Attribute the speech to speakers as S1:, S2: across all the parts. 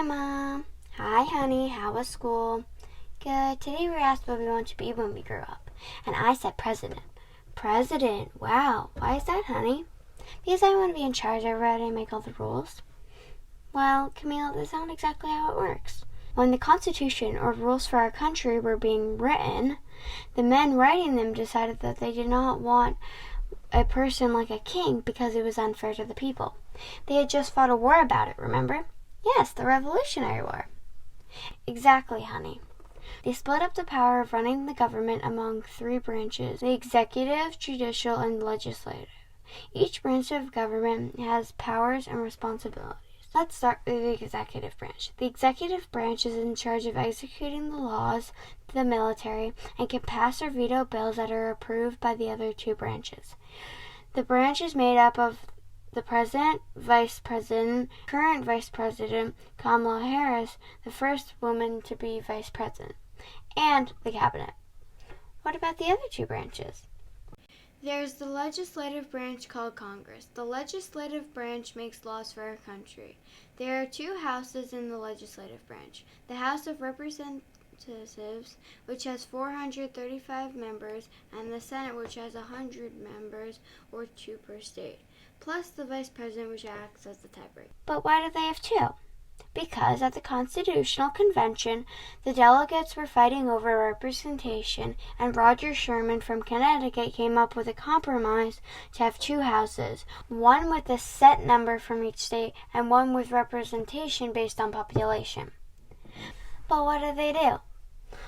S1: Hi, Mom. Hi, honey. How was school? Good. Today we were asked what we want to be when we grow up. And I said president. President? Wow. Why is that, honey? Because I want to be in charge of everybody and make all the rules. Well, Camille, that's not exactly how it works. When the Constitution or rules for our country were being written, the men writing them decided that they did not want a person like a king because it was unfair to the people. They had just fought a war about it, remember? Yes, the Revolutionary War. Exactly, honey. They split up the power of running the government among three branches: the executive, judicial, and legislative. Each branch of government has powers and responsibilities. Let's start with the executive branch. The executive branch is in charge of executing the laws, the military, and can pass or veto bills that are approved by the other two branches. The branch is made up of the President, Vice President, current Vice President, Kamala Harris, the first woman to be Vice President, and the Cabinet. What about the other two branches? There's the legislative branch called Congress. The legislative branch makes laws for our country. There are two houses in the legislative branch. The House of Representatives, which has 435 members, and the Senate, which has 100 members, or 2 per state, plus the Vice President, which acts as the tiebreaker. But why do they have two? Because at the Constitutional Convention, the delegates were fighting over representation, and Roger Sherman from Connecticut came up with a compromise to have two houses, one with a set number from each state and one with representation based on population. But what do?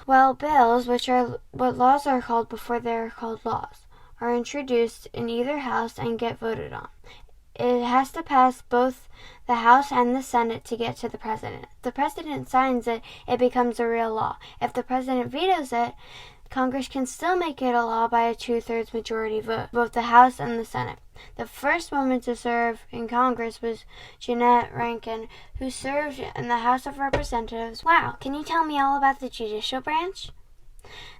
S1: Well, bills, which are what laws are called before they are called laws, are introduced in either house and get voted on. It has to pass both the House and the Senate to get to the President. If the President signs it, it becomes a real law. If the President vetoes it, Congress can still make it a law by a 2/3 majority vote, both the House and the Senate. The first woman to serve in Congress was Jeannette Rankin, who served in the House of Representatives. Wow, can you tell me all about the judicial branch?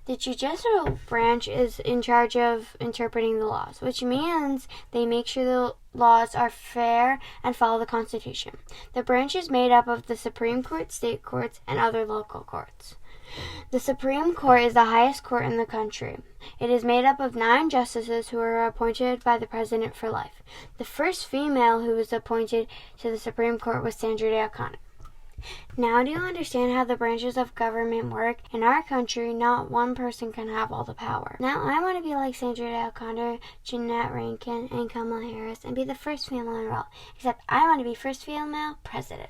S1: The judicial branch is in charge of interpreting the laws, which means they make sure the laws are fair and follow the Constitution. The branch is made up of the Supreme Court, state courts, and other local courts. The Supreme Court is the highest court in the country. It is made up of 9 justices who are appointed by the President for life. The first female who was appointed to the Supreme Court was Sandra Day O'Connor. Now do you understand how the branches of government work? In our country, not one person can have all the power. Now I want to be like Sandra Day O'Connor, Jeannette Rankin, and Kamala Harris and be the first female in a row. Except I want to be first female president.